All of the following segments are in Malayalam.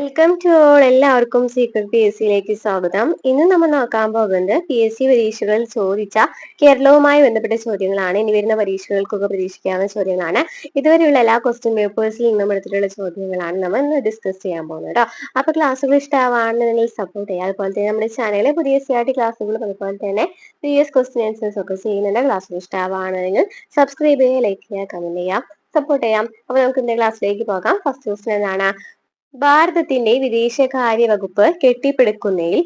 Welcome to all. എല്ലാവർക്കും സീക്രട്ട് പി എസ് സിയിലേക്ക് സ്വാഗതം. ഇന്ന് നമ്മൾ നോക്കാൻ പോകുന്നത് പി എസ് സി പരീക്ഷകളിൽ ചോദിച്ച കേരളവുമായി ബന്ധപ്പെട്ട ചോദ്യങ്ങളാണ്. ഇനി വരുന്ന പരീക്ഷകൾക്കൊക്കെ പ്രതീക്ഷിക്കാവുന്ന ചോദ്യങ്ങളാണ്. ഇതുവരെയുള്ള എല്ലാ ക്വസ്റ്റ്യൻ പേപ്പേഴ്സിൽ നിന്നും എടുത്തിട്ടുള്ള ചോദ്യങ്ങളാണ് നമ്മൾ ഇന്ന് ഡിസ്കസ് ചെയ്യാൻ പോകുന്നത് കേട്ടോ. അപ്പൊ ക്ലാസ്സുകൾ ഇഷ്ടമാണെന്നുണ്ടെങ്കിൽ സപ്പോർട്ട് ചെയ്യുക. അതുപോലെ തന്നെ നമ്മുടെ ചാനലിലെ പുതിയ CRT ക്ലാസ്സുകളും അതുപോലെ തന്നെ പ്രീവിയസ് ക്വസ്റ്റ്യൻ ആൻസേഴ്സ് ഒക്കെ ചെയ്യുന്നുണ്ട്. ക്ലാസ്സുകൾ ഇഷ്ടമാണെന്നുണ്ടെങ്കിൽ സബ്സ്ക്രൈബ് ചെയ്യുക, ലൈക്ക് ചെയ്യുക, കമന്റ് ചെയ്യാം, സപ്പോർട്ട് ചെയ്യാം. അപ്പൊ നമുക്ക് ഇന്നത്തെ ക്ലാസ്സിലേക്ക് പോകാം. ഫസ്റ്റ് ക്വസ്റ്റ്യൻ എന്താണ്? ഭാരതത്തിന്റെ വിദേശകാര്യ വകുപ്പ് കെട്ടിപ്പടുക്കുന്നതിൽ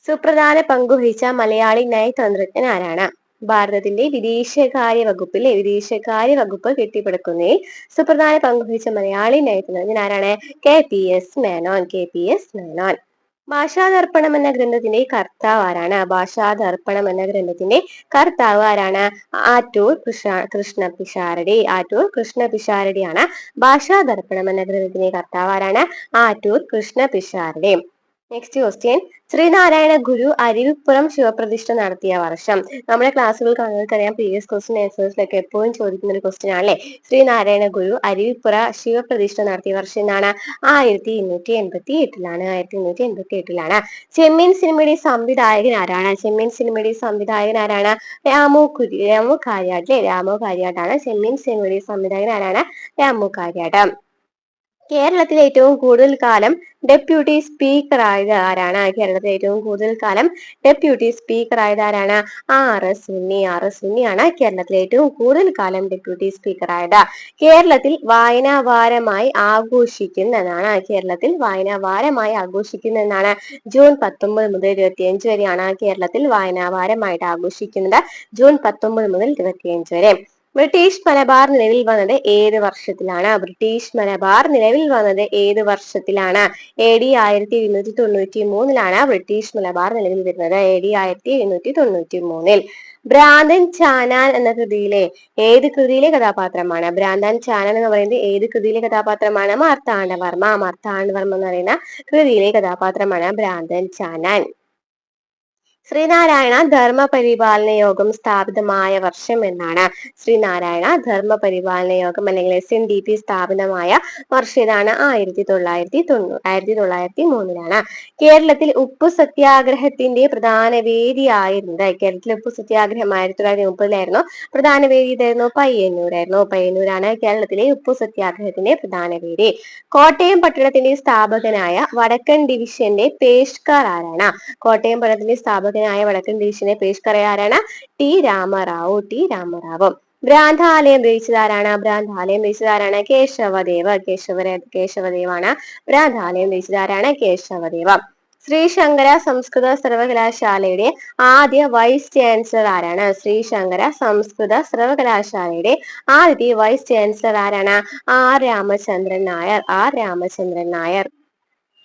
സുപ്രധാന പങ്കുവഹിച്ച മലയാളി നയതന്ത്രജ്ഞൻ ആരാണ്? ഭാരതത്തിന്റെ വിദേശകാര്യ വകുപ്പ് കെട്ടിപ്പടുക്കുന്നതിൽ സുപ്രധാന പങ്കുവഹിച്ച മലയാളി നയതന്ത്രജ്ഞൻ ആരാണ്? KPS മേനോൻ. KPS മേനോൻ. ഭാഷാദർപ്പണം എന്ന ഗ്രന്ഥത്തിന്റെ കർത്താവ് ആരാണ്? ഭാഷാദർപ്പണം എന്ന ഗ്രന്ഥത്തിന്റെ കർത്താവ് ആരാണ്? ആറ്റൂർ കൃഷ്ണ പിഷാരടി. ആറ്റൂർ കൃഷ്ണ പിഷാരടിയാണ് ഭാഷാദർപ്പണം എന്ന ഗ്രന്ഥത്തിന്റെ കർത്താവ് ആരാണ്? ആറ്റൂർ കൃഷ്ണ പിഷാരടി. Next question. ശ്രീനാരായണ ഗുരു അരുവിപ്പുറം ശിവപ്രതിഷ്ഠ നടത്തിയ വർഷം. നമ്മുടെ ക്ലാസ്സുകൾ കാണുന്നവർക്കറിയാം, പ്രീവിയസ് ക്വസ്റ്റ്യൻ ആൻസേഴ്സിലൊക്കെ എപ്പോഴും ചോദിക്കുന്ന ഒരു ക്വസ്റ്റ്യൻ ആണല്ലേ. ശ്രീനാരായണ ഗുരു അരുവിപ്പുറ ശിവപ്രതിഷ്ഠ നടത്തിയ വർഷം എന്നാണ്? 1888ലാണ്. 1888ലാണ്. ചെമ്മീൻ സിനിമയുടെ സംവിധായകൻ ആരാണ്? ചെമ്മീൻ സിനിമയുടെ സംവിധായകൻ ആരാണ്? രാമു കാര്യാട്ട്. രാമു കാര്യാട്ടാണ് ചെമ്മീൻ സിനിമയുടെ സംവിധായകൻ ആരാണ്? രാമു കാര്യാട്ട്. കേരളത്തിൽ ഏറ്റവും കൂടുതൽ കാലം ഡെപ്യൂട്ടി സ്പീക്കർ ആയത് ആരാണ്? കേരളത്തിൽ ഏറ്റവും കൂടുതൽ കാലം ഡെപ്യൂട്ടി സ്പീക്കർ ആയത് ആരാണ്? RS ഉണ്ണി. RS ഉണ്ണിയാണ് കേരളത്തിൽ ഏറ്റവും കൂടുതൽ കാലം ഡെപ്യൂട്ടി സ്പീക്കർ ആയത്. കേരളത്തിൽ വായനാ വാരമായി ആഘോഷിക്കുന്നതാണ്. കേരളത്തിൽ വായനാ വാരമായി ആഘോഷിക്കുന്നതാണ് ജൂൺ 19 മുതൽ 25 വരെയാണ് കേരളത്തിൽ വായനാ വാരമായിട്ട് ആഘോഷിക്കുന്നത്. ജൂൺ 19 മുതൽ 25 വരെ. ബ്രിട്ടീഷ് മലബാർ നിലവിൽ വന്നത് ഏത് വർഷത്തിലാണ്? ബ്രിട്ടീഷ് മലബാർ നിലവിൽ വന്നത് ഏത് വർഷത്തിലാണ്? AD 1893ലാണ് ബ്രിട്ടീഷ് മലബാർ നിലവിൽ വരുന്നത്. AD 1893. ഭ്രാന്തൻ ചാനാൻ എന്ന കൃതിയിലെ ഏത് കൃതിയിലെ കഥാപാത്രമാണ്? ഭ്രാന്തൻ ചാനാൻ എന്ന് പറയുന്നത് ഏത് കൃതിയിലെ കഥാപാത്രമാണ്? മാർത്താണ്ഡവർമ്മ. മാർത്താണ്ഡവർമ്മ എന്ന് പറയുന്ന കൃതിയിലെ കഥാപാത്രമാണ് ഭ്രാന്തൻ ചാനാൻ. ശ്രീനാരായണ ധർമ്മ പരിപാലന യോഗം സ്ഥാപിതമായ വർഷം എന്നാണ്? ശ്രീനാരായണ ധർമ്മ പരിപാലന യോഗം അല്ലെങ്കിൽ SNDP സ്ഥാപിതമായ വർഷം ഏതാണ്? 1903ലാണ്. കേരളത്തിൽ ഉപ്പു സത്യാഗ്രഹത്തിന്റെ പ്രധാന വേദിയായിരുന്നത്? കേരളത്തിലെ ഉപ്പു സത്യാഗ്രഹം 1930ലായിരുന്നു. പ്രധാന വേദി ഇതായിരുന്നു? പയ്യന്നൂരായിരുന്നു. പയ്യന്നൂരാണ് കേരളത്തിലെ ഉപ്പു സത്യാഗ്രഹത്തിന്റെ പ്രധാന വേദി. കോട്ടയം പട്ടണത്തിന്റെ സ്ഥാപകനായ വടക്കൻ ഡിവിഷന്റെ പേഷ്കാർ ആരാണ്? കോട്ടയം പട്ടണത്തിന്റെ സ്ഥാപകനായ വടക്കൻ ഡിവിഷന്റെ പേഷ്കർ ആരാണ്? T രാമറാവു. T രാമറാവു. ഭ്രാന്താലയം രചിച്ചതാരാണ്? ഭ്രാന്താലയം രചിച്ചതാരാണ്? കേശവദേവ. കേശവദേവാണ് ഭ്രാന്താലയം രചിച്ചതാരാണ്? കേശവദേവ. ശ്രീശങ്കര സംസ്കൃത സർവകലാശാലയുടെ ആദ്യ വൈസ് ചാൻസലർ ആരാണ്? ശ്രീശങ്കര സംസ്കൃത സർവകലാശാലയുടെ ആദ്യത്തെ വൈസ് ചാൻസലർ ആരാണ്? R രാമചന്ദ്രൻ നായർ. R രാമചന്ദ്രൻ നായർ.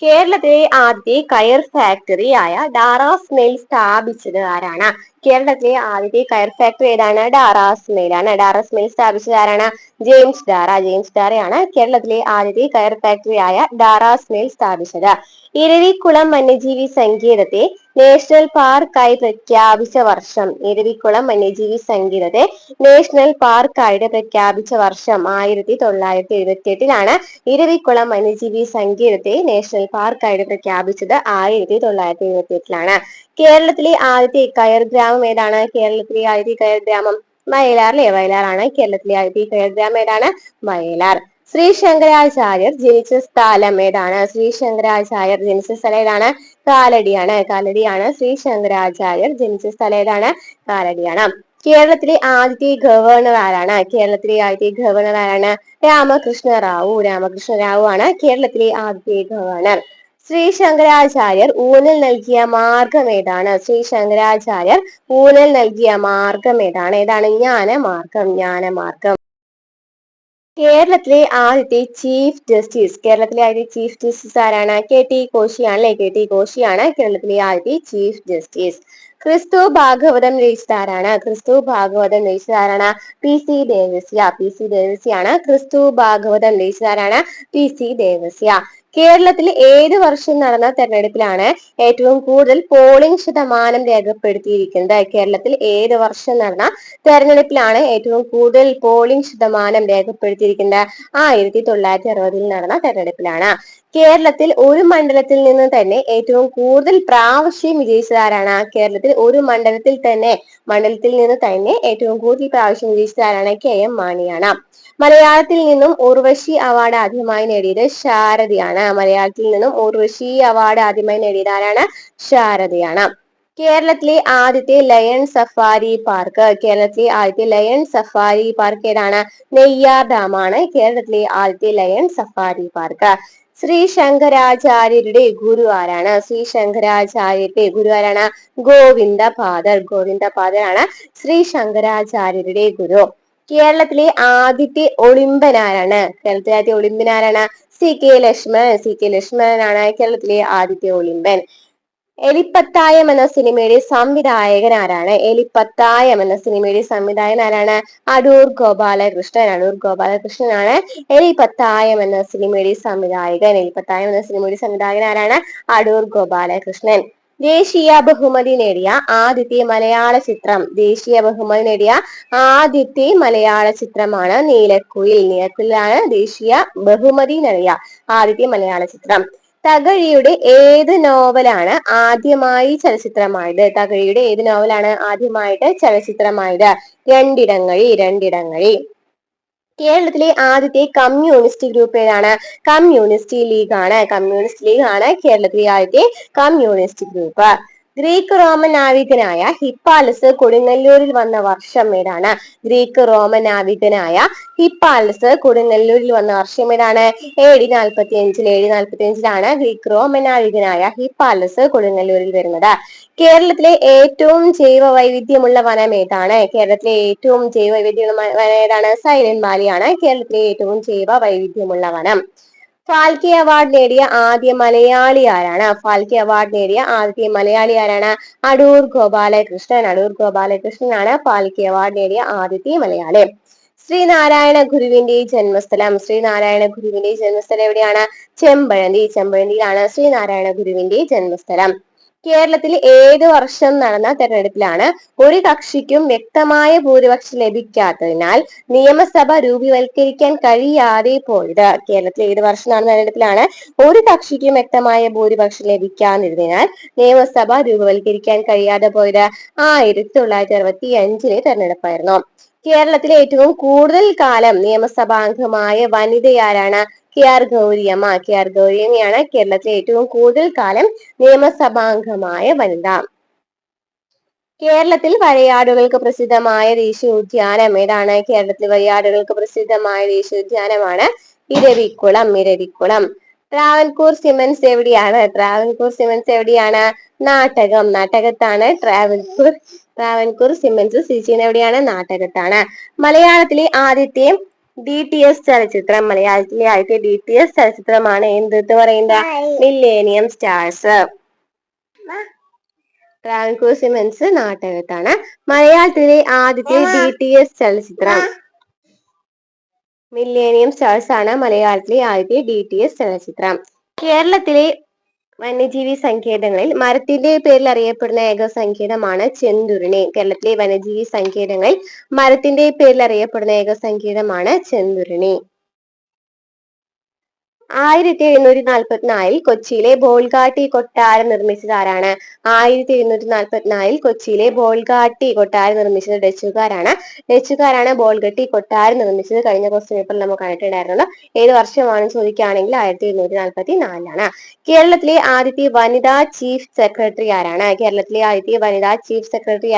കേരളത്തിലെ ആദ്യത്തെ കയർ ഫാക്ടറി ആയ ഡാറാസ് മിൽ സ്ഥാപിച്ചത് ആരാണ്? കേരളത്തിലെ ആദ്യത്തെ കയർ ഫാക്ടറി ഏതാണ്? ഡാറാസ് മില്ലാണ്. ഡാറാസ് മിൽ സ്ഥാപിച്ചത് ആരാണ്? ജെയിംസ് ഡാറ. ജെയിംസ് ഡാറയാണ് കേരളത്തിലെ ആദ്യത്തെ കയർ ഫാക്ടറി ആയ ഡാറാസ് മിൽ സ്ഥാപിച്ചത്. ഇരവിക്കുളം വന്യജീവി സങ്കേതത്തെ നാഷണൽ പാർക്കായി പ്രഖ്യാപിച്ച വർഷം? ഇരവിക്കുളം വന്യജീവി സങ്കേതത്തെ നാഷണൽ പാർക്കായിട്ട് പ്രഖ്യാപിച്ച വർഷം 1978ലാണ്. ഇരവിക്കുളം വന്യജീവി സങ്കേതത്തെ നാഷണൽ പാർക്കായിട്ട് പ്രഖ്യാപിച്ചത് 1978ലാണ്. കേരളത്തിലെ ആദ്യത്തെ കയർ ഗ്രാമം ഏതാണ്? കേരളത്തിലെ ആദ്യത്തെ കയർ ഗ്രാമം വയലാർ അല്ലേ? വയലാറാണ് കേരളത്തിലെ ആദ്യത്തെ കയർ ഗ്രാമം ഏതാണ്? വയലാർ. ശ്രീ ശങ്കരാചാര്യർ ജനിച്ച സ്ഥലം ഏതാണ്? ശ്രീ ശങ്കരാചാര്യർ ജനിച്ച സ്ഥലം ഏതാണ്? കാലടിയാണ്. കാലടിയാണ് ശ്രീ ശങ്കരാചാര്യർ ജനിച്ച സ്ഥലം ഏതാണ്? കാലടിയാണ്. കേരളത്തിലെ ആദ്യത്തെ ഗവർണർ ആരാണ്? കേരളത്തിലെ ആദ്യത്തെ ഗവർണർ ആരാണ്? രാമകൃഷ്ണ റാവു. രാമകൃഷ്ണ റാവു ആണ് കേരളത്തിലെ ആദ്യത്തെ ഗവർണർ. ശ്രീ ശങ്കരാചാര്യർ ഊന്നൽ നൽകിയ മാർഗം ഏതാണ്? ശ്രീ ശങ്കരാചാര്യർ ഊന്നൽ നൽകിയ മാർഗം ഏതാണ്? ഏതാണ്? ജ്ഞാനമാർഗം. ജ്ഞാനമാർഗം. കേരളത്തിലെ ആദ്യത്തെ ചീഫ് ജസ്റ്റിസ്. കേരളത്തിലെ ആദ്യത്തെ ചീഫ് ജസ്റ്റിസ് ആരാണ്? KT കോശിയാണ് അല്ലെ? KT കോശിയാണ് കേരളത്തിലെ ആദ്യത്തെ ചീഫ് ജസ്റ്റിസ്. ക്രിസ്തു ഭാഗവതം രചിച്ചതാരാണ്? ക്രിസ്തു ഭാഗവതം രചിച്ചതാരാണ്? PC ദേവസ്യ. PC ദേവസ്യാണ് ക്രിസ്തു ഭാഗവതം രചിച്ചതാരാണ്? PC ദേവസ്യ. കേരളത്തിൽ ഏത് വർഷം നടന്ന തെരഞ്ഞെടുപ്പിലാണ് ഏറ്റവും കൂടുതൽ പോളിംഗ് ശതമാനം രേഖപ്പെടുത്തിയിരിക്കുന്നത്? കേരളത്തിൽ ഏത് വർഷം നടന്ന തെരഞ്ഞെടുപ്പിലാണ് ഏറ്റവും കൂടുതൽ പോളിംഗ് ശതമാനം രേഖപ്പെടുത്തിയിരിക്കുന്നത്? 1960 നടന്ന തെരഞ്ഞെടുപ്പിലാണ്. കേരളത്തിൽ ഒരു മണ്ഡലത്തിൽ നിന്ന് തന്നെ ഏറ്റവും കൂടുതൽ പ്രാവശ്യം വിജയിച്ചതാരാണ്? കേരളത്തിൽ ഒരു മണ്ഡലത്തിൽ നിന്ന് തന്നെ ഏറ്റവും കൂടുതൽ പ്രാവശ്യം വിജയിച്ചതാരാണ്? KM മാണിയാണ്. മലയാളത്തിൽ നിന്നും ഉർവശി അവാർഡ് ആദ്യമായി നേടിയത് ശാരദയാണ്. മലയാളത്തിൽ നിന്നും ഉർവശി അവാർഡ് ആദ്യമായി നേടിയത് ആരാണ്? ശാരദയാണ്. കേരളത്തിലെ ആദ്യത്തെ ലയൺ സഫാരി പാർക്ക് ഏതാണ്? നെയ്യാർ ഡാമാണ് കേരളത്തിലെ ആദ്യത്തെ ലയൺ സഫാരി പാർക്ക്. ശ്രീ ശങ്കരാചാര്യരുടെ ഗുരു ആരാണ്? ഗോവിന്ദപാദരാണ് ശ്രീ ശങ്കരാചാര്യരുടെ ഗുരു. കേരളത്തിലെ ആദ്യത്തെ ഒളിമ്പൻ ആരാണ്? CK ലക്ഷ്മണനാണ് കേരളത്തിലെ ആദ്യത്തെ ഒളിമ്പൻ. എലിപ്പത്തായം എന്ന സിനിമയുടെ സംവിധായകൻ ആരാണ്? അടൂർ ഗോപാലകൃഷ്ണനാണ് എലിപ്പത്തായം എന്ന സിനിമയുടെ സംവിധായകൻ ആരാണ്? അടൂർ ഗോപാലകൃഷ്ണൻ. ദേശീയ ബഹുമതി നേടിയ ആദ്യത്തെ മലയാള ചിത്രമാണ് നീലക്കുയിൽ. നീലക്കുയിലാണ് ദേശീയ ബഹുമതി നേടിയ ആദ്യത്തെ മലയാള ചിത്രം. തകഴിയുടെ ഏത് നോവലാണ് ആദ്യമായി ചലച്ചിത്രമായത്? രണ്ടിടങ്ങഴി. കേരളത്തിലെ ആദ്യത്തെ കമ്മ്യൂണിസ്റ്റ് ഗ്രൂപ്പ് ഏതാണ്? കമ്മ്യൂണിസ്റ്റ് ലീഗ് ആണ് കേരളത്തിലെ ആദ്യത്തെ കമ്മ്യൂണിസ്റ്റ് ഗ്രൂപ്പ്. ഗ്രീക്ക് റോമൻ നാവികനായ ഹിപ്പാലസ് കൊടുങ്ങല്ലൂരിൽ വന്ന വർഷം ഏതാണ്? AD 45-ലാണ് ഗ്രീക്ക് റോമൻ നാവികനായ ഹിപ്പാലസ് കൊടുങ്ങല്ലൂരിൽ വരുന്നത്. കേരളത്തിലെ ഏറ്റവും ജൈവ വൈവിധ്യമുള്ള വനം ഏതാണ്? സൈലന്റ് വാലിയാണ് കേരളത്തിലെ ഏറ്റവും ജൈവ വൈവിധ്യമുള്ള വനം. ഫാൽക്കെ അവാർഡ് നേടിയ ആദ്യ മലയാളി ആരാണ്? അടൂർ ഗോപാലകൃഷ്ണനാണ് ഫാൽക്കെ അവാർഡ് നേടിയ ആദ്യത്തെ മലയാളി. ശ്രീനാരായണ ഗുരുവിന്റെ ജന്മസ്ഥലം എവിടെയാണ്? ചെമ്പഴന്തിയിലാണ് ശ്രീനാരായണ ഗുരുവിന്റെ ജന്മസ്ഥലം. കേരളത്തിൽ ഏത് വർഷം നടന്ന തെരഞ്ഞെടുപ്പിലാണ് ഒരു കക്ഷിക്കും വ്യക്തമായ ഭൂരിപക്ഷം ലഭിക്കാത്തതിനാൽ നിയമസഭ രൂപീകരിക്കാൻ കഴിയാതെ പോയത്? കേരളത്തിൽ ഏത് വർഷം നടന്ന തെരഞ്ഞെടുപ്പിലാണ് ഒരു കക്ഷിക്കും വ്യക്തമായ ഭൂരിപക്ഷം ലഭിക്കാതിരുന്നതിനാൽ നിയമസഭ രൂപവൽക്കരിക്കാൻ കഴിയാതെ പോയത്? 1965 തെരഞ്ഞെടുപ്പായിരുന്നു. കേരളത്തിലെ ഏറ്റവും കൂടുതൽ കാലം നിയമസഭാംഗമായ വനിതയാരാണ്? KR ഗൗരിയമ്മയാണ് കേരളത്തിലെ ഏറ്റവും കൂടുതൽ കാലം നിയമസഭാംഗമായ വനിത. കേരളത്തിൽ വരയാടുകൾക്ക് പ്രസിദ്ധമായ ദേശീയോദ്യാനം ഏതാണ്? ദേശീയോദ്യാനമാണ് ഇരവിക്കുളം. ട്രാവൻകൂർ സിമന്റ്സ് എവിടെയാണ്? നാട്ടകത്താണ് ട്രാവൻകൂർ സിമന്റ്സ് സ്ഥിതി ചെയ്യുന്നത് എവിടെയാണ്? നാട്ടകത്താണ്. മലയാളത്തിലെ ആദ്യത്തെ DTS ചലച്ചിത്രമാണ് എന്തെന്ന് പറയുന്നത്? Millennium stars. ട്രാവൻകൂർ സിമന്റ്സ് നാട്ടകത്താണ്. മലയാളത്തിലെ ആദ്യത്തെ DTS ചലച്ചിത്രം മില്ലേനിയം സ്റ്റാർസ് ആണ് മലയാളത്തിലെ ആദ്യത്തെ DTS ചലച്ചിത്രം. കേരളത്തിലെ വന്യജീവി സങ്കേതങ്ങളിൽ മരത്തിന്റെ പേരിൽ അറിയപ്പെടുന്ന ഏക സങ്കേതമാണ് ചെന്തുരുണി. കേരളത്തിലെ വന്യജീവി സങ്കേതങ്ങളിൽ മരത്തിന്റെ പേരിൽ അറിയപ്പെടുന്ന ഏക സങ്കേതമാണ് ചെന്തുരുണി. 1744 കൊച്ചിയിലെ ബോൾഗാട്ടി കൊട്ടാരം നിർമ്മിച്ചത് ആരാണ്? 1744 കൊച്ചിയിലെ ബോൾഗാട്ടി കൊട്ടാരം നിർമ്മിച്ചത് ഡച്ചുകാരാണ് ബോൾഗട്ടി കൊട്ടാരം നിർമ്മിച്ചത്. കഴിഞ്ഞ ക്വസ്റ്റ്യൻ പേപ്പറിൽ നമുക്ക് കണ്ടിട്ടുണ്ടായിരുന്നല്ലോ. ഏത് വർഷമാണെന്ന് ചോദിക്കുകയാണെങ്കിൽ 1744 കേരളത്തിലെ ആദ്യത്തെ വനിതാ ചീഫ് സെക്രട്ടറി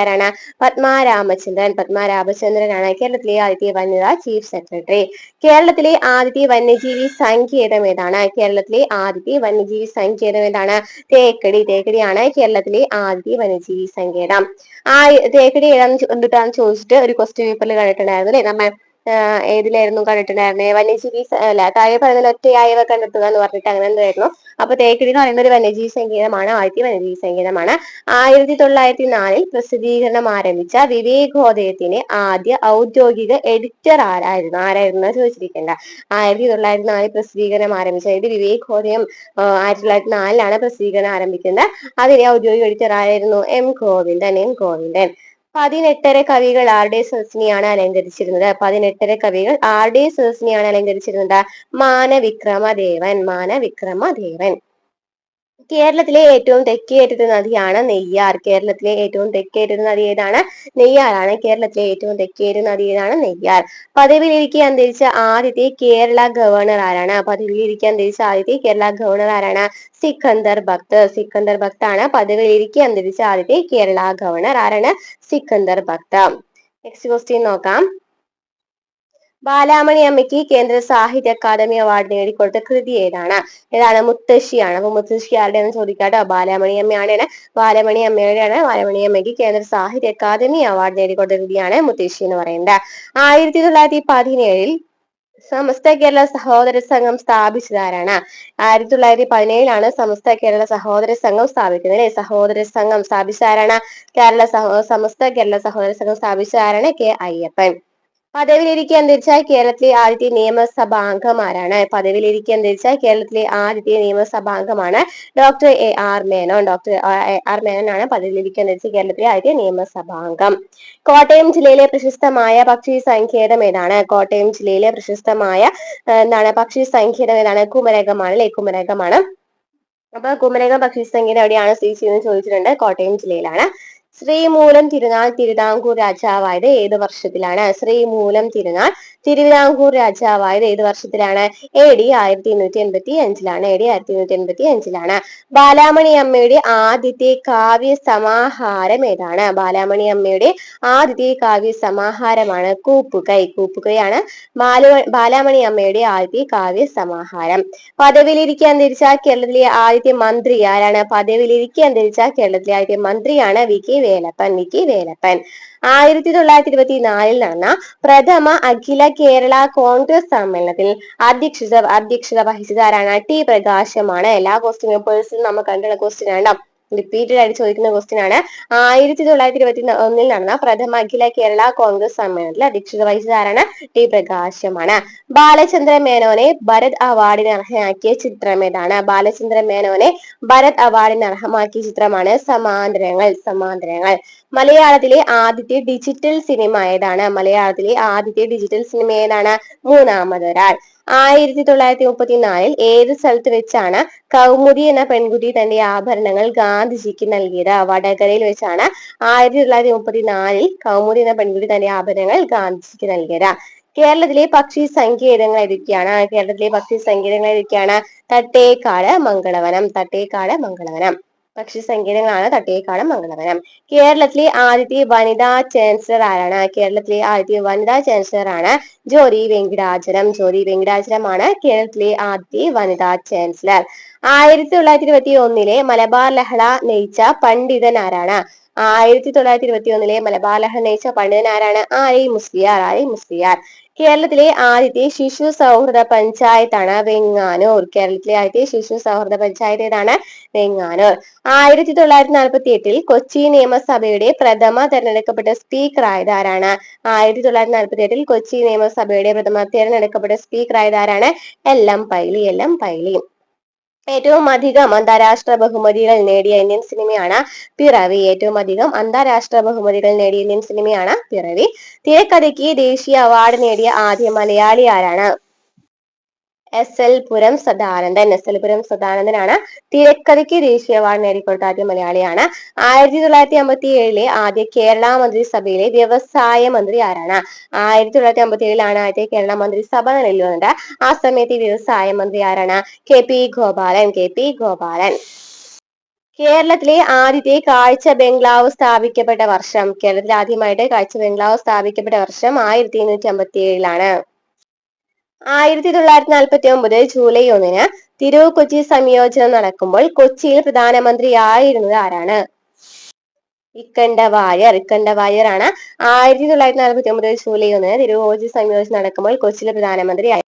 ആരാണ്? പത്മ രാമചന്ദ്രനാണ് കേരളത്തിലെ ആദ്യത്തെ വനിതാ ചീഫ് സെക്രട്ടറി. കേരളത്തിലെ ആദ്യത്തെ വന്യജീവി സങ്കേതം ഏതാണ്? തേക്കടിയാണ് കേരളത്തിലെ ആദ്യത്തെ വന്യജീവി സങ്കേതം. തേക്കടി ഏതാണെന്ന് ചോദിച്ചിട്ട് ഒരു ക്വസ്റ്റ്യൻ പേപ്പറിൽ കണ്ടിട്ടുണ്ടായിരുന്നു അല്ലെ? നമ്മൾ ഏതിലായിരുന്നു കണ്ടിട്ടുണ്ടായിരുന്നത്? വന്യജീവി താഴെ പറയുന്ന ഒറ്റയായവ കണ്ടെത്തുക എന്ന് പറഞ്ഞിട്ട് അങ്ങനെ എന്തായിരുന്നു? അപ്പൊ തേക്കടി എന്ന് പറയുന്ന ഒരു വന്യജീവി സങ്കേതമാണ്, ആദ്യത്തെ വന്യജീവി സങ്കേതമാണ്. 1904 പ്രസിദ്ധീകരണം ആരംഭിച്ച വിവേകോദയത്തിന് ആദ്യ ഔദ്യോഗിക എഡിറ്റർ ആരായിരുന്നു ചോദിച്ചിരിക്കേണ്ട. 1904 പ്രസിദ്ധീകരണം ആരംഭിച്ച, അതായത് വിവേകോദയം 1904 പ്രസിദ്ധീകരണം ആരംഭിക്കുന്നത്. അതിലെ ഔദ്യോഗിക എഡിറ്റർ ആരായിരുന്നു? M. ഗോവിന്ദൻ. പതിനെട്ടര കവികൾ ആരുടെ സദസ്സിനെയാണ് അലങ്കരിച്ചിരുന്നത്? പതിനെട്ടര കവികൾ ആരുടെ സദസ്സിനെയാണ് അലങ്കരിച്ചിരുന്നത്? മാനവിക്രമദേവൻ. മാനവിക്രമദേവൻ. കേരളത്തിലെ ഏറ്റവും തെക്കേയറ്റത്തെ നദിയാണ് നെയ്യാർ. കേരളത്തിലെ ഏറ്റവും തെക്കേയറ്റത്തെ നദി ഏതാണ്? നെയ്യാറാണ്. കേരളത്തിലെ ഏറ്റവും തെക്കേയറ്റ നദി ഏതാണ്? നെയ്യാർ. പദവിയിലിരിക്കെ അന്തരിച്ച ആദ്യത്തെ കേരള ഗവർണർ ആരാണ്? പദവിയിലിരിക്കെ അന്തരിച്ച ആദ്യത്തെ കേരള ഗവർണർ ആരാണ്? സിക്കന്ദർ ഭക്ത്. സിക്കന്ദർ ഭക്ത് ആണ് പദവിയിലിരിക്കെ അന്തരിച്ച ആദ്യത്തെ കേരള ഗവർണർ. ആരാണ്? സിക്കന്ദർ ഭക്ത്. നെക്സ്റ്റ് ക്വസ്റ്റ്യൻ നോക്കാം. ബാലാമണി അമ്മയ്ക്ക് കേന്ദ്ര സാഹിത്യ അക്കാദമി അവാർഡ് നേടിക്കൊടുത്ത കൃതി ഏതാണ്? ഏതാണ്? മുത്തശ്ശിയാണ്. അപ്പൊ മുത്തശ്ശി ആരുടെയാണ് ചോദിക്കാട്ടോ? ബാലാമണി അമ്മയാണ്. ബാലമണി അമ്മയുടെയാണ്. ബാലമണി അമ്മയ്ക്ക് കേന്ദ്ര സാഹിത്യ അക്കാദമി അവാർഡ് നേടിക്കൊടുത്ത കൃതിയാണ് മുത്തശ്ശി എന്ന് പറയുന്നത്. 1917 സമസ്ത കേരള സഹോദര സംഘം സ്ഥാപിച്ചതാരാണ്? 1917 സമസ്ത കേരള സഹോദര സംഘം സ്ഥാപിക്കുന്നത് അല്ലെ? സഹോദര സംഘം സ്ഥാപിച്ചതാരാണ്? സമസ്ത കേരള സഹോദര സംഘം സ്ഥാപിച്ചതാരാണ്? കെ അയ്യപ്പൻ. പദവിയിലിരിക്കെ അന്തരിച്ച കേരളത്തിലെ ആദ്യത്തെ നിയമസഭാംഗം ആരാണ്? പദവിയിലിരിക്കെ അന്തരിച്ച കേരളത്തിലെ ആദ്യത്തെ നിയമസഭാംഗമാണ് doctor A R Menon. Doctor A R Menon ആണ് പദവിയിലിരിക്കെ അന്തരിച്ച കേരളത്തിലെ ആദ്യത്തെ നിയമസഭാംഗം. കോട്ടയം ജില്ലയിലെ പ്രശസ്തമായ പക്ഷി സങ്കേതം ഏതാണ്? കോട്ടയം ജില്ലയിലെ പ്രശസ്തമായ എന്താണ് പക്ഷി സങ്കേതം ഏതാണ്? കുമരകമാണ് അല്ലെ? കുമരകമാണ്. അപ്പൊ കുമരകം പക്ഷി സങ്കേതം എവിടെയാണ് സ്ഥിതി ചെയ്യുന്നത് ചോദിച്ചിട്ടുണ്ട്. കോട്ടയം ജില്ലയിലാണ്. ശ്രീമൂലം തിരുനാൾ തിരുവിതാംകൂർ രാജാവായത് ഏത് വർഷത്തിലാണ്? ശ്രീമൂലം തിരുനാൾ തിരുവിതാംകൂർ രാജാവായത് ഏത് വർഷത്തിലാണ്? AD 1885. AD 1885. ബാലാമണി അമ്മയുടെ ആദ്യത്തെ കാവ്യ സമാഹാരം ഏതാണ്? ബാലാമണി അമ്മയുടെ ആദ്യത്തെ കാവ്യ സമാഹാരമാണ് കൂപ്പുകൈ. കൂപ്പുകൈയാണ് ബാലാമണി അമ്മയുടെ ആദ്യത്തെ കാവ്യ സമാഹാരം. പദവിയിലിരിക്കെ അന്തരിച്ച കേരളത്തിലെ ആദ്യത്തെ മന്ത്രി ആരാണ്? പദവിയിലിരിക്കെ അന്തരിച്ച കേരളത്തിലെ ആദ്യത്തെ മന്ത്രിയാണ് VK വേലപ്പൻ. VK വേലപ്പൻ. 1924 നടന്ന പ്രഥമ അഖില കേരള കോൺഗ്രസ് സമ്മേളനത്തിൽ അധ്യക്ഷത വഹിച്ചത് ആരാണ്? T പ്രകാശമാണ്. എല്ലാ ക്വസ്റ്റ്യൻ പേപ്പേഴ്സിലും നമ്മൾ കണ്ടുള്ള ക്വസ്റ്റ്യൻ ആണ്. റിപ്പീറ്റഡ് ആയിട്ട് ചോദിക്കുന്ന ക്വസ്റ്റ്യൻ ആണ്. 1921 നടന്ന പ്രഥമ അഖില കേരള കോൺഗ്രസ് സമ്മേളനത്തിൽ അധ്യക്ഷത വഹിച്ചത് ആരാണ്? T പ്രകാശമാണ്. ബാലചന്ദ്ര മേനോനെ ഭരത് അവാർഡിന് അർഹനാക്കിയ ചിത്രം ഏതാണ്? ബാലചന്ദ്ര മേനോനെ ഭരത് അവാർഡിന് അർഹമാക്കിയ ചിത്രമാണ് സമാന്തരങ്ങൾ. സമാന്തരങ്ങൾ. മലയാളത്തിലെ ആദ്യത്തെ ഡിജിറ്റൽ സിനിമ ഏതാണ്? മലയാളത്തിലെ ആദ്യത്തെ ഡിജിറ്റൽ സിനിമ ഏതാണ്? മൂന്നാമതൊരാൾ. 1934 ഏത് സ്ഥലത്ത് വെച്ചാണ് കൗമുദി എന്ന പെൺകുട്ടി തന്റെ ആഭരണങ്ങൾ ഗാന്ധിജിക്ക് നൽകിയത്? വടകരയിൽ വെച്ചാണ് 1934 കൗമുദി എന്ന പെൺകുട്ടി തന്റെ ആഭരണങ്ങൾ ഗാന്ധിജിക്ക് നൽകിയത്. കേരളത്തിലെ പക്ഷി സങ്കേതങ്ങൾ ഏതൊക്കെയാണ്? കേരളത്തിലെ പക്ഷി സങ്കേതങ്ങൾ ഏതൊക്കെയാണ്? തട്ടേക്കാട്, മംഗളവനം. തട്ടേക്കാട്, മംഗളവനം. പക്ഷി സങ്കേതങ്ങളാണ് തട്ടേക്കാട്, മംഗളവനം. കേരളത്തിലെ ആദ്യത്തെ വനിതാ ചാൻസലർ ആരാണ്? കേരളത്തിലെ ആദ്യത്തെ വനിതാ ചാൻസലർ ആണ് ജ്യോതി വെങ്കിടാചലം. ജ്യോതി വെങ്കിടാചലമാണ് കേരളത്തിലെ ആദ്യത്തെ വനിതാ ചാൻസലർ. 1921 മലബാർ ലഹള നയിച്ച പണ്ഡിതൻ ആരാണ്? 1921 മലബാർ ലഹള നയിച്ച പണ്ഡിതൻ ആരാണ്? ആലി മുസ്ലിയാർ. ആലി മുസ്ലിയാർ. കേരളത്തിലെ ആദ്യത്തെ ശിശു സൗഹൃദ പഞ്ചായത്താണ് വെങ്ങാനൂർ. കേരളത്തിലെ ആദ്യത്തെ ശിശു സൗഹൃദ പഞ്ചായത്ത് ഏതാണ്? വെങ്ങാനൂർ. 1948 കൊച്ചി നിയമസഭയുടെ പ്രഥമ തെരഞ്ഞെടുക്കപ്പെട്ട സ്പീക്കർ ആയത് ആരാണ്? 1948 കൊച്ചി നിയമസഭയുടെ പ്രഥമ തെരഞ്ഞെടുക്കപ്പെട്ട സ്പീക്കർ ആയത് ആരാണ്? LM പൈലി. LM പൈലി. ഏറ്റവും അധികം അന്താരാഷ്ട്ര ബഹുമതികൾ നേടിയ ഇന്ത്യൻ സിനിമയാണ് പിറവി. ഏറ്റവും അധികം അന്താരാഷ്ട്ര ബഹുമതികൾ നേടിയ ഇന്ത്യൻ സിനിമയാണ് പിറവി. തിരക്കഥയ്ക്ക് ദേശീയ അവാർഡ് നേടിയ ആദ്യ മലയാളി ആരാണ്? SL പുരം സദാനന്ദൻ. SL പുരം സദാനന്ദനാണ് തിരക്കഥയ്ക്ക് ദേശീയ അവാർഡ് നേടിക്കൊടുത്ത ആദ്യ മലയാളിയാണ്. 1957 ആദ്യ കേരള മന്ത്രിസഭയിലെ വ്യവസായ മന്ത്രി ആരാണ്? 1957 ആദ്യ കേരള മന്ത്രിസഭ നിലവിൽ വന്നത്. ആ സമയത്ത് വ്യവസായ മന്ത്രി ആരാണ്? KP ഗോപാലൻ. KP ഗോപാലൻ. കേരളത്തിലെ ആദ്യത്തെ കാഴ്ച ബംഗ്ലാവ് സ്ഥാപിക്കപ്പെട്ട വർഷം? കേരളത്തിൽ ആദ്യമായിട്ട് കാഴ്ച ബംഗ്ലാവ് സ്ഥാപിക്കപ്പെട്ട വർഷം 1857 1949 ജൂലൈ 1 തിരൂർ കൊച്ചി സംയോജനം നടക്കുമ്പോൾ കൊച്ചിയിൽ പ്രധാനമന്ത്രിയായിരുന്നത് ആരാണ്? ഇക്കണ്ട വാര്യർ. ഇക്കണ്ട വാര്യർ ആണ് 1949 ജൂലൈ 1 തിരൂർ കൊച്ചി സംയോജനം നടക്കുമ്പോൾ കൊച്ചിയിലെ പ്രധാനമന്ത്രിയായി.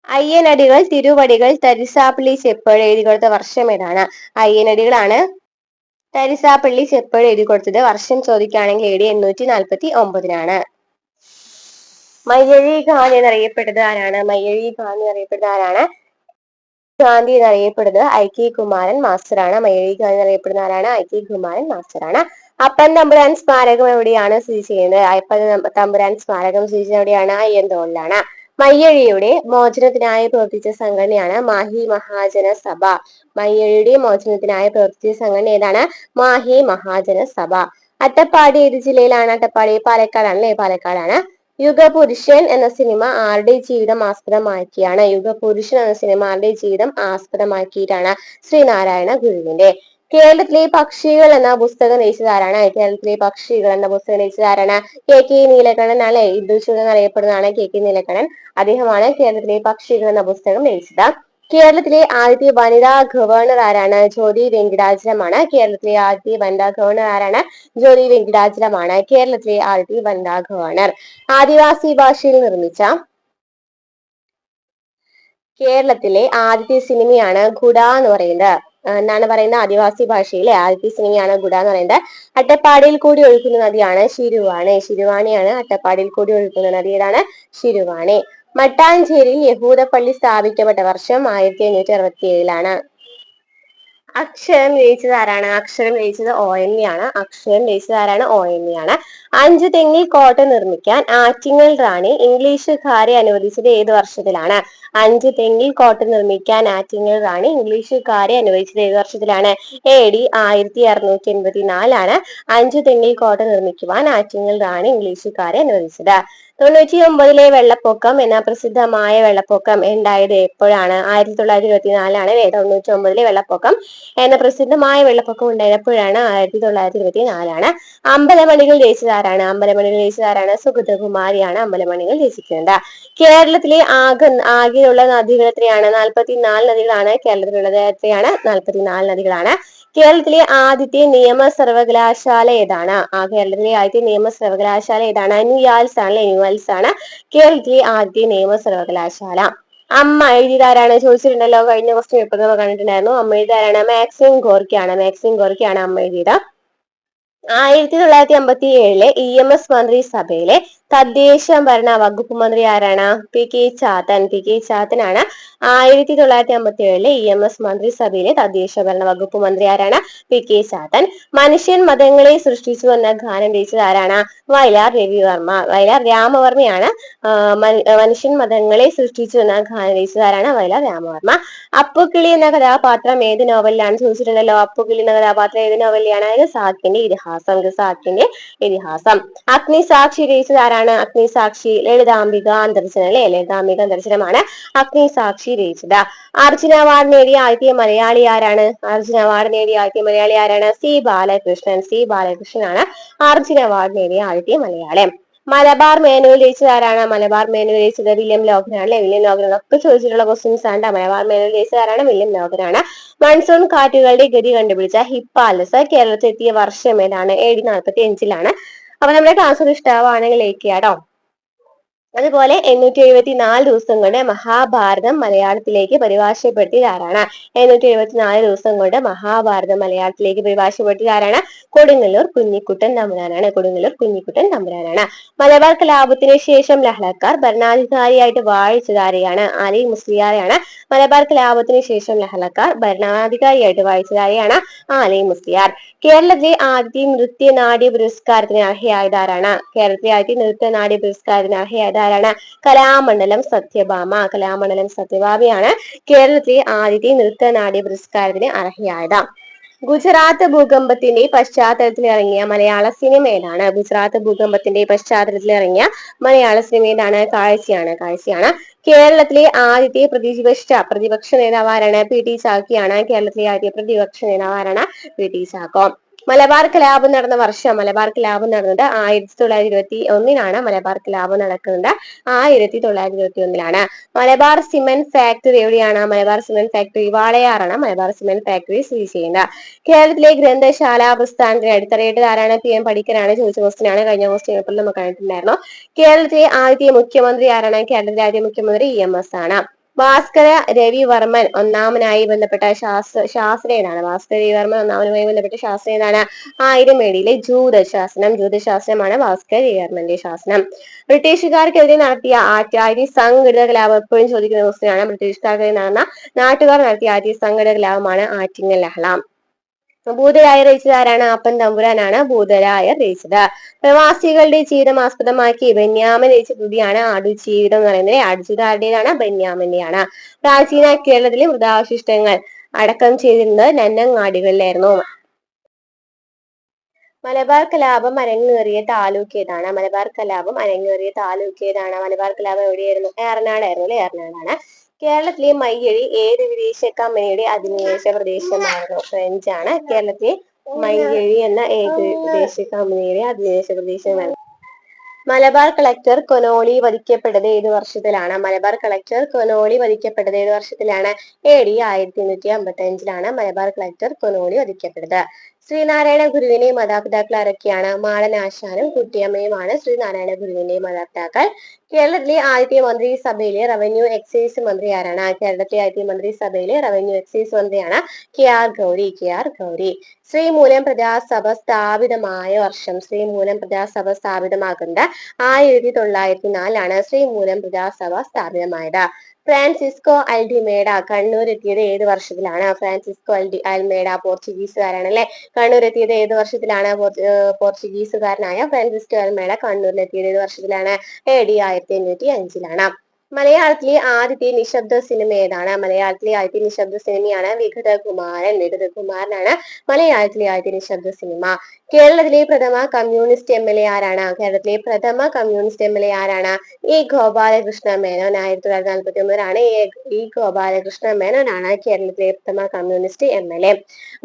അയ്യനടികൾ തിരുവടികൾ തരിസാപ്പള്ളി ചെപ്പഴ എഴുതി കൊടുത്ത വർഷം ഏതാണ്? അയ്യനടികളാണ് തരിസാപ്പള്ളി ചെപ്പഴ എഴുതി കൊടുത്തത്. വർഷം ചോദിക്കുകയാണെങ്കിൽ AD 849 മയ്യഴി ഗാന്ധി എന്നറിയപ്പെട്ടത് ആരാണ്? മയ്യഴി ഗാന്ധി എന്നറിയപ്പെടുന്നത് ആരാണ്? ഗാന്ധി എന്നറിയപ്പെടുന്നത് IK കുമാരൻ മാസ്റ്ററാണ്. മയ്യഴി ഗാന്ധി എന്നറിയപ്പെടുന്ന ആരാണ്? IK കുമാരൻ മാസ്റ്ററാണ്. അപ്പൻ തമ്പുരാൻ സ്മാരകം എവിടെയാണ് സ്ഥിതി ചെയ്യുന്നത്? അപ്പൻ തമ്പുരാൻ സ്മാരകം സ്ഥിതി ചെയ്യുന്നത് എവിടെയാണ്? അയ്യന്തോളിലാണ്. മയ്യഴിയുടെ മോചനത്തിനായി പ്രവർത്തിച്ച സംഘടനയാണ് മാഹി മഹാജന സഭ. മയ്യഴിയുടെ മോചനത്തിനായി പ്രവർത്തിച്ച സംഘടന ഏതാണ്? മാഹി മഹാജന സഭ. അട്ടപ്പാടി ഏത് ജില്ലയിലാണ്? അട്ടപ്പാടി പാലക്കാടാണ് അല്ലെ? പാലക്കാടാണ്. യുഗപുരുഷൻ എന്ന സിനിമ ആരുടെ ജീവിതം ആസ്പദമാക്കിയാണ്? യുഗപുരുഷൻ എന്ന സിനിമ ആരുടെ ജീവിതം ആസ്പദമാക്കിയിട്ടാണ്? ശ്രീനാരായണ ഗുരുവിന്റെ. കേരളത്തിലെ പക്ഷികൾ എന്ന പുസ്തകം രചിച്ചതാരാണ്? കേരളത്തിലെ പക്ഷികൾ എന്ന പുസ്തകം രചിച്ചതാരാണ്? കെ നീലകണ്ഠൻ അല്ലെ? വിദൂഷകൻ എന്നറിയപ്പെടുന്നതാണ് കെ നീലകണ്ഠൻ. അദ്ദേഹമാണ് കേരളത്തിലെ പക്ഷികൾ എന്ന പുസ്തകം രചിച്ചത്. കേരളത്തിലെ ആദ്യത്തെ വനിതാ ഗവർണർ ആരാണ്? ജ്യോതി വെങ്കിടാചലമാണ്. കേരളത്തിലെ ആദ്യത്തെ വനിതാ ഗവർണർ ആരാണ്? ജ്യോതി വെങ്കിടാചലമാണ് കേരളത്തിലെ ആദ്യത്തെ വനിതാ ഗവർണർ. ആദിവാസി ഭാഷയിൽ നിർമ്മിച്ച കേരളത്തിലെ ആദ്യത്തെ സിനിമയാണ് ഗുഡ എന്ന് പറയുന്നത്. എന്താണ് പറയുന്നത്? ആദിവാസി ഭാഷയിലെ ആദ്യത്തെ സിനിമയാണ് ഗുഡ എന്ന് പറയുന്നത്. അട്ടപ്പാടിയിൽ കൂടി ഒഴുകുന്ന നദിയാണ് ശിരുവാണി. ശിരുവാണിയാണ് അട്ടപ്പാടിയിൽ കൂടി ഒഴുകുന്ന നദി. ഏതാണ്? ശിരുവാണി. മട്ടാഞ്ചേരിയിൽ യഹൂദ പള്ളി സ്ഥാപിക്കപ്പെട്ട വർഷം 1567 അക്ഷരം രചിച്ചത് ആരാണ്? അക്ഷരം രചിച്ചത് ONV ആണ്. അക്ഷരം രചിച്ചത് ആരാണ്? ONV ആണ്. 5 തെങ്ങിൽ കോട്ട നിർമ്മിക്കാൻ ആറ്റിങ്ങൽ റാണി ഇംഗ്ലീഷുകാരെ അനുവദിച്ചത് ഏത് വർഷത്തിലാണ്? 5 തെങ്ങിൽ കോട്ട നിർമ്മിക്കാൻ ആറ്റിങ്ങൽ റാണി ഇംഗ്ലീഷുകാരെ അനുവദിച്ചത് ഏത് വർഷത്തിലാണ്? AD 1684 5 തെങ്ങിൽ കോട്ട നിർമ്മിക്കുവാൻ ആറ്റിങ്ങൽ റാണി ഇംഗ്ലീഷുകാരെ അനുവദിച്ചത്. 99 വെള്ളപ്പൊക്കം എന്ന പ്രസിദ്ധമായ വെള്ളപ്പൊക്കം ഉണ്ടായത് എപ്പോഴാണ്? 1924 99 വെള്ളപ്പൊക്കം എന്ന പ്രസിദ്ധമായ വെള്ളപ്പൊക്കം ഉണ്ടായപ്പോഴാണ്? 1924 അമ്പലമണികൾ രചിച്ചതാരാണ്? അമ്പലമണികൾ രചിച്ചതാരാണ്? സുഗതകുമാരിയാണ് അമ്പലമണികൾ രചിക്കുന്നത്. കേരളത്തിലെ ആകെയുള്ള നദികൾ എത്രയാണ്? 44 നദികളാണ് കേരളത്തിലുള്ളത്. എത്രയാണ്? 44 നദികളാണ്. കേരളത്തിലെ ആദ്യത്തെ നിയമ സർവകലാശാല ഏതാണ്? കേരളത്തിലെ ആദ്യത്തെ നിയമ സർവകലാശാല ഏതാണ്? ന്യൂയാൽസ് ആണ്. ന്യൂയാൽസ് ആണ് കേരളത്തിലെ ആദ്യത്തെ നിയമ സർവകലാശാല. അമ്മ എഴുതിയതാരാണ്? ചോദിച്ചിട്ടുണ്ടല്ലോ, കഴിഞ്ഞ ക്വസ്റ്റ്യൻ പേപ്പർ നമ്മൾ കണ്ടിട്ടുണ്ടായിരുന്നു. അമ്മ എഴുതിയതാരാണ്? മാക്സിം ഗോർക്കിയാണ്. മാക്സിം ഗോർക്കിയാണ് അമ്മ എഴുതിയത്. 1957 EMS മന്ത്രിസഭയിലെ തദ്ദേശ ഭരണ വകുപ്പ് മന്ത്രി ആരാണ്? PK ചാത്തൻ. PK ചാത്തനാണ് 1957 EMS മന്ത്രിസഭയിലെ തദ്ദേശ ഭരണ വകുപ്പ് മന്ത്രി ആരാണ്? PK ചാത്തൻ. മനുഷ്യൻ മതങ്ങളെ സൃഷ്ടിച്ചു എന്ന ഗാനം രചിച്ചത് ആരാണ്? വയലാർ രവിവർമ്മ. വയലാർ രാമവർമ്മയാണ് മനുഷ്യൻ മതങ്ങളെ സൃഷ്ടിച്ചു എന്ന ഗാനം രചിച്ചത് ആരാണ്? വയലാർ രാമവർമ്മ. അപ്പുക്കിളി എന്ന കഥാപാത്രം ഏത് നോവലിലാണ്? ചോദിച്ചിട്ടുണ്ടല്ലോ. അപ്പുക്കിളി എന്ന കഥാപാത്രം ഏത് നോവലിലാണ്? ഖസാക്കിന്റെ ഇതിഹാസം. ഖസാക്കിന്റെ ഇതിഹാസം. അഗ്നിസാക്ഷി രചിച്ചത് ആരാണ്? അഗ്നിസാക്ഷി ലളിതാംബിക അന്തർജനം അല്ലെ? ലളിതാംബിക അന്തർജനമാണ് അഗ്നിസാക്ഷി രചിച്ചത്. അർജുന അവാർഡ് നേടിയ ആദ്യത്തെ മലയാളി ആരാണ്? അർജുന അവാർഡ് നേടിയ ആദ്യത്തെ മലയാളി ആരാണ്? C ബാലകൃഷ്ണൻ. C ബാലകൃഷ്ണനാണ് അർജുന അവാർഡ് നേടിയ ആദ്യത്തെ മലയാളി. മലബാർ മാനുവൽ രചിച്ചത് ആരാണ്? മലബാർ മാനുവൽ രചിച്ചത് വില്യം ലോഗനാണ് അല്ലെ? വില്യം ലോഗൻ ഒക്കെ ചോദിച്ചിട്ടുള്ള ക്വസ്റ്റ്യൻസ് ആണ്. മലബാർ മാനുവൽ രചിച്ചത് ആരാണ്? വില്യം ലോഗനാണ്. മൺസൂൺ കാറ്റുകളുടെ ഗതി കണ്ടുപിടിച്ച ഹിപ്പാലസ് കേരളത്തിൽ എത്തിയ വർഷം ഏതാണ്? AD 45 അപ്പൊ നമ്മുടെ ക്ലാസ് ഇഷ്ടമാണെങ്കിൽ ലൈക്ക് ചെയ്യാം കേട്ടോ. അതുപോലെ 874 ദിവസം കൊണ്ട് മഹാഭാരതം മലയാളത്തിലേക്ക് പരിഭാഷപ്പെടുത്തിയത് ആരാണ്? 874 ദിവസം കൊണ്ട് മഹാഭാരതം മലയാളത്തിലേക്ക് പരിഭാഷപ്പെടുത്തിയത് ആരാണ്? കൊടുങ്ങല്ലൂർ കുഞ്ഞിക്കുട്ടൻ തമ്പുരാനാണ്. കൊടുങ്ങല്ലൂർ കുഞ്ഞിക്കുട്ടൻ തമ്പുരാനാണ്. മലബാർ കലാപത്തിന് ശേഷം ലഹളക്കാർ ഭരണാധികാരിയായിട്ട് വാഴിച്ചത് ആരെയാണ്? അലി മുസ്ലിയാരെയാണ്. മലബാർ കലാപത്തിന് ശേഷം ലഹളക്കാർ ഭരണാധികാരിയായിട്ട് വാഴിച്ചത് ആരെയാണ്? അലി മുസ്ലിയാർ. കേരളത്തിലെ ആദ്യത്തെ നൃത്യനാട്യ പുരസ്കാരത്തിന് അർഹയായത് ആരാണ്? കേരളത്തിലെ ആദ്യത്തെ നൃത്യനാട്യ പുരസ്കാരത്തിന് അർഹയായത് ആരാണ്? കലാമണ്ഡലം സത്യഭാമ. കലാമണ്ഡലം സത്യഭാമയാണ് കേരളത്തിലെ ആദ്യത്തെ നൃത്യനാട്യ പുരസ്കാരത്തിന് അർഹയായത്. ഗുജറാത്ത് ഭൂകമ്പത്തിന്റെ പശ്ചാത്തലത്തിൽ ഇറങ്ങിയ മലയാള സിനിമ ഏതാണ്? ഗുജറാത്ത് ഭൂകമ്പത്തിന്റെ പശ്ചാത്തലത്തിൽ ഇറങ്ങിയ മലയാള സിനിമ ഏതാണ്? കാഴ്ചയാണ്. കാഴ്ചയാണ്. കേരളത്തിലെ ആദ്യത്തെ പ്രതിപക്ഷ നേതാവ് ആരാണ്? PT ചാക്കിയാണ് കേരളത്തിലെ ആദ്യത്തെ പ്രതിപക്ഷ നേതാവ് ആരാണ്? PT ചാക്കോ. മലബാർ കലാപം നടന്ന വർഷം? മലബാർ കലാപം നടന്നത് 1921 മലബാർ കലാപം നടക്കുന്നത് 1921 മലബാർ സിമന്റ് ഫാക്ടറി എവിടെയാണ്? മലബാർ സിമന്റ് ഫാക്ടറി വാളയാറാണ് മലബാർ സിമന്റ് ഫാക്ടറി സ്ഥിതി ചെയ്യുന്നത്. കേരളത്തിലെ ഗ്രന്ഥശാല പ്രസ്ഥാനത്തിന് അടിത്തറയിട്ടത് ആരാണ്? PM പണിക്കരാണ്. ചോദിച്ച ക്വസ്റ്റ്യൻ ആണ്. കഴിഞ്ഞ ക്വസ്റ്റ്യൻ പേപ്പറിൽ നമുക്ക് കണ്ടിട്ടുണ്ടായിരുന്നു. കേരളത്തിലെ ആദ്യത്തെ മുഖ്യമന്ത്രി ആരാണ്? കേരളത്തിലെ ആദ്യ മുഖ്യമന്ത്രി EMS ആണ്. ഭാസ്കര രവിവർമ്മൻ ഒന്നാമനായി ബന്ധപ്പെട്ട ശാസ്ത്രം ഏതാണ്? ഭാസ്കര രവിവർമ്മൻ ഒന്നാമനുമായി ബന്ധപ്പെട്ട ശാസ്ത്രം ഏതാണ്? 1000 AD ജൂതശാസനം. ജൂതശാസനമാണ് ഭാസ്കര രവിവർമ്മന്റെ ശാസനം. ബ്രിട്ടീഷുകാർക്കെതിരെ നടത്തിയ ആദ്യ സംഘടിത കലാപം എപ്പോഴും ചോദിക്കുന്ന ക്വസ്റ്റ്യൻ ആണ്. ബ്രിട്ടീഷുകാർക്കെതിരെ നടന്ന നാട്ടുകാർ നടത്തിയ ആദ്യ സംഘടിത കലാപമാണ് ആറ്റിങ്ങൽ ലഹള. ഭൂതരായ രചിച്ചത് ആരാണ്? അപ്പൻ തമ്പുരാനാണ് ഭൂതരായ രചിച്ചത്. പ്രവാസികളുടെ ജീവിതം ആസ്പദമാക്കി ബെന്യാമിൻ രചിച്ച കൃതിയാണ് ആടുജീവിതം എന്ന് പറയുന്നത്. ആടുജീവിതം ആരുടേതാണ്? ബെന്യാമിന്റെയാണ്. പ്രാചീന കേരളത്തിലെ മൃതാവശിഷ്ടങ്ങൾ അടക്കം ചെയ്തിരുന്നത് നന്നങ്ങാടികളിലായിരുന്നു. മലബാർ കലാപം അരങ്ങേറിയ താലൂക്ക് ഏതാണ്? മലബാർ കലാപം അരങ്ങേറിയ താലൂക്ക് ഏതാണ്? മലബാർ കലാപം എവിടെയായിരുന്നു? ഏറനാടായിരുന്നു അല്ലെ? ഏറനാടാണ്. കേരളത്തിലെ മയ്യഴി ഏത് വിദേശ കമ്പനിയുടെ അധിനിവേശ പ്രദേശമായിരുന്നു? ഫ്രഞ്ച് ആണ്. കേരളത്തിലെ മയ്യഴി എന്ന ഏത് വിദേശ കമ്പനിയുടെ അധിനിവേശ പ്രദേശമായിരുന്നു? മലബാർ കളക്ടർ കൊനോളി വധിക്കപ്പെട്ടത് ഏത് വർഷത്തിലാണ്? മലബാർ കളക്ടർ കൊനോളി വധിക്കപ്പെട്ടത് ഏത് വർഷത്തിലാണ്? AD 1855 മലബാർ കളക്ടർ കൊനോളി വധിക്കപ്പെട്ടത്. ശ്രീനാരായണ ഗുരുവിന്റെ മാതാപിതാക്കൾ ആരൊക്കെയാണ്? മാടനാശാനും കുട്ടിയമ്മയുമാണ് ശ്രീനാരായണ ഗുരുവിന്റെ മാതാപിതാക്കൾ. കേരളത്തിലെ ആദ്യത്തെ മന്ത്രിസഭയിലെ റവന്യൂ എക്സൈസ് മന്ത്രി ആരാണ്? കേരളത്തിലെ ആദ്യത്തെ മന്ത്രിസഭയിലെ റവന്യൂ എക്സൈസ് മന്ത്രിയാണ് KR ഗൗരി. KR ഗൗരി. ശ്രീമൂലം പ്രജാസഭ സ്ഥാപിതമായ വർഷം? ശ്രീമൂലം പ്രജാസഭ സ്ഥാപിതമാകുന്നത് 1904 ശ്രീമൂലം പ്രജാസഭ സ്ഥാപിതമായത്. ഫ്രാൻസിസ്കോ അൽഡിമേഡ കണ്ണൂർ എത്തിയത് ഏത് വർഷത്തിലാണ്? ഫ്രാൻസിസ്കോ അൽമേഡ പോർച്ചുഗീസുകാരാണ് അല്ലെ? കണ്ണൂർ എത്തിയത് ഏത് വർഷത്തിലാണ്? പോർച്ചുഗീസുകാരനായ ഫ്രാൻസിസ്കോ അൽമേഡ കണ്ണൂരിലെത്തിയത് ഏത് വർഷത്തിലാണ്? AD 1505. മലയാളത്തിലെ ആദ്യത്തെ നിശബ്ദ സിനിമ ഏതാണ്? മലയാളത്തിലെ ആദ്യത്തെ നിശബ്ദ സിനിമയാണ് വിഗതകുമാരൻ. വിഗതകുമാരനാണ് മലയാളത്തിലെ ആദ്യത്തെ നിശബ്ദ സിനിമ. കേരളത്തിലെ പ്രഥമ കമ്മ്യൂണിസ്റ്റ് MLA ആരാണ്? കേരളത്തിലെ പ്രഥമ കമ്മ്യൂണിസ്റ്റ് MLA ആരാണ്? E ഗോപാലകൃഷ്ണ മേനോൻ. 1949 E ഗോപാലകൃഷ്ണ മേനോനാണ് കേരളത്തിലെ പ്രഥമ കമ്മ്യൂണിസ്റ്റ് MLA.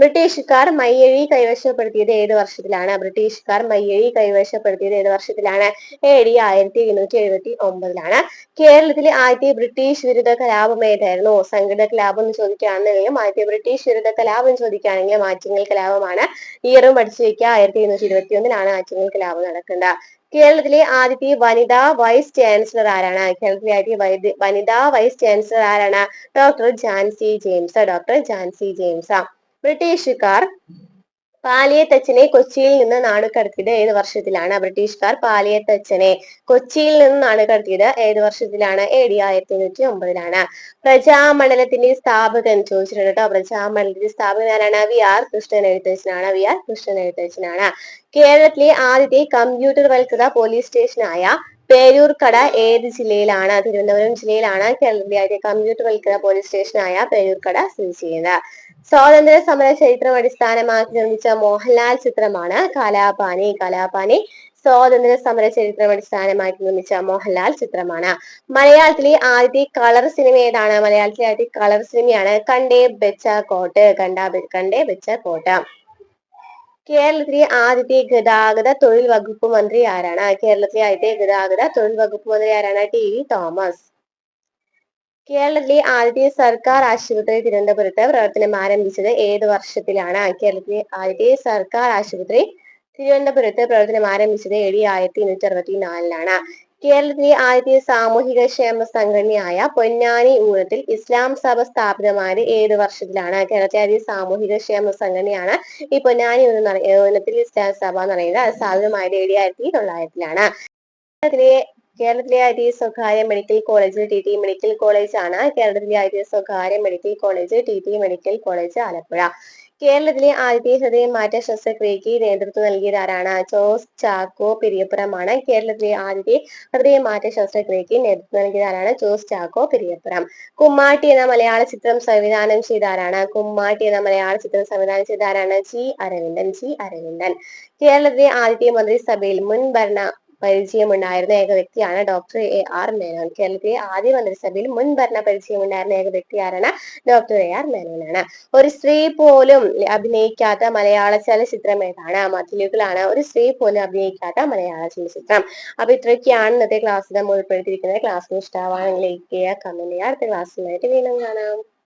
ബ്രിട്ടീഷുകാർ മയ്യഴി കൈവശപ്പെടുത്തിയത് ഏത് വർഷത്തിലാണ്? ബ്രിട്ടീഷുകാർ മയ്യഴി കൈവശപ്പെടുത്തിയത് ഏത് വർഷത്തിലാണ്? AD 1779. കേരളത്തിലെ ആദ്യത്തെ ബ്രിട്ടീഷ് വിരുദ്ധ കലാപം ഏതായിരുന്നു? സംഘടിത കലാപം എന്ന് ചോദിക്കുകയാണെങ്കിലും ആദ്യത്തെ ബ്രിട്ടീഷ് വിരുദ്ധ കലാപം ചോദിക്കുകയാണെങ്കിൽ ആറ്റിങ്ങൽ കലാപമാണ്. ഇയറും പഠിച്ചു വെക്കുക. 1721 ആറ്റിങ്ങൽ കലാപം നടക്കുന്നത്. കേരളത്തിലെ ആദ്യത്തെ വനിതാ വൈസ് ചാൻസലർ ആരാണ്? കേരളത്തിലെ ആദ്യത്തെ വനിതാ വൈസ് ചാൻസലർ ആരാണ്? Doctor Jhansi James. Doctor Jhansi James. ബ്രിട്ടീഷുകാർ പാലിയത്തച്ഛനെ കൊച്ചിയിൽ നിന്ന് നാടുകടത്തിയത് ഏത് വർഷത്തിലാണ്? ബ്രിട്ടീഷുകാർ പാലിയത്തച്ഛനെ കൊച്ചിയിൽ നിന്ന് നാടുകടത്തിയത് ഏത് വർഷത്തിലാണ്? AD 1809. പ്രജാമണ്ഡലത്തിന്റെ സ്ഥാപകൻ ചോദിച്ചിട്ടുണ്ട് കേട്ടോ. പ്രജാമണ്ഡലത്തിന്റെ സ്ഥാപകൻ ആരാണ്? VR കൃഷ്ണൻ എഴുത്തച്ഛനാണ്. VR കൃഷ്ണൻ എഴുത്തച്ഛനാണ്. കേരളത്തിലെ ആദ്യത്തെ കമ്പ്യൂട്ടർ വൽകൃത പോലീസ് സ്റ്റേഷനായ പേരൂർക്കട ഏത് ജില്ലയിലാണ്? തിരുവനന്തപുരം ജില്ലയിലാണ് കേരളത്തിലെ ആദ്യത്തെ കമ്പ്യൂട്ടർ വൽകൃത പോലീസ് സ്റ്റേഷനായ പേരൂർക്കട സ്ഥിതി ചെയ്യുന്നത്. സ്വാതന്ത്ര്യ സമര ചരിത്രം അടിസ്ഥാനമാക്കി നിർമ്മിച്ച മോഹൻലാൽ ചിത്രമാണ് കലാപാനി. കലാപാനി സ്വാതന്ത്ര്യ സമര ചരിത്രം അടിസ്ഥാനമാക്കി നിർമ്മിച്ച മോഹൻലാൽ ചിത്രമാണ്. മലയാളത്തിലെ ആദ്യത്തെ കളർ സിനിമ ഏതാണ്? മലയാളത്തിലെ ആദ്യത്തെ കളർ സിനിമയാണ് കണ്ടേ ബെച്ച കോട്ട്. കണ്ടേ ബെച്ച കോട്ട്. കേരളത്തിലെ ആദ്യത്തെ ഗതാഗത തൊഴിൽ വകുപ്പ് മന്ത്രി ആരാണ്? കേരളത്തിലെ ആദ്യത്തെ ഗതാഗത തൊഴിൽ വകുപ്പ് മന്ത്രി ആരാണ്? TV Thomas. കേരളത്തിലെ ആദ്യത്തെ സർക്കാർ ആശുപത്രി തിരുവനന്തപുരത്ത് പ്രവർത്തനം ആരംഭിച്ചത് ഏത് വർഷത്തിലാണ്? കേരളത്തിലെ ആദ്യത്തെ സർക്കാർ ആശുപത്രി തിരുവനന്തപുരത്ത് പ്രവർത്തനം ആരംഭിച്ചത് AD 1864. കേരളത്തിലെ ആദ്യത്തെ സാമൂഹിക ക്ഷേമ സംഘടനയായ പൊന്നാനി ഊഴത്തിൽ ഇസ്ലാം സഭ സ്ഥാപിതമായത് ഏത് വർഷത്തിലാണ്? കേരളത്തിലെ ആദ്യത്തെ സാമൂഹിക ക്ഷേമ സംഘടനയാണ് ഈ പൊന്നാനി ഊഴത്തിൽ ഇസ്ലാം സഭ എന്ന് പറയുന്നത്. അത് സ്ഥാപിതമായത് AD 1900. കേരളത്തിലെ ആദ്യ സ്വകാര്യ medical college TT medical college ആണ്. കേരളത്തിലെ ആദ്യ സ്വകാര്യ medical college TT medical college Alappuzha. കേരളത്തിലെ ആദ്യത്തെ ഹൃദയമാറ്റ ശസ്ത്രക്രിയക്ക് നേതൃത്വം നൽകിയത് ആരാണ്? ജോസ് ചാക്കോ പെരിയപ്പുറമാണ്. കേരളത്തിലെ ആദ്യത്തെ ഹൃദയമാറ്റ ശസ്ത്രക്രിയക്ക് നേതൃത്വം നൽകിയത് ആരാണ്? ജോസ് ചാക്കോ പെരിയപ്പുറം. കുമ്മാട്ടി എന്ന മലയാള ചിത്രം സംവിധാനം ചെയ്ത ആരാണ്? കുമ്മാട്ടി എന്ന മലയാള ചിത്രം സംവിധാനം ചെയ്ത ആരാണ്? G അരവിന്ദൻ. G അരവിന്ദൻ. കേരളത്തിലെ ആദ്യത്തെ മന്ത്രിസഭയിൽ മുൻ ഭരണ പരിചയമുണ്ടായിരുന്ന ഏക വ്യക്തിയാണ് ഡോക്ടർ AR മേനോൻ. കേരളത്തിലെ ആദ്യ മന്ത്രിസഭയിൽ മുൻ ഭരണ പരിചയമുണ്ടായിരുന്ന ഏക വ്യക്തി ആരാണ്? Doctor AR മേനോനാണ്. ഒരു സ്ത്രീ പോലും അഭിനയിക്കാത്ത മലയാള ചലച്ചിത്രം ഏതാണ്? മതിലുകളാണ് ഒരു സ്ത്രീ പോലും അഭിനയിക്കാത്ത മലയാള ചലച്ചിത്രം. അപ്പൊ ഇത്രയൊക്കെയാണ് ഇന്നത്തെ ക്ലാസ്സിൽ നമ്മൾ ഉൾപ്പെടുത്തിയിരിക്കുന്നത്. ക്ലാസ്സിന് ഇഷ്ടമാണെങ്കിൽ ലൈക്ക് ചെയ്യുക, കമന്റ് ചെയ്യുക. അടുത്ത ക്ലാസ്സിലായിട്ട് വീണ്ടും കാണാം.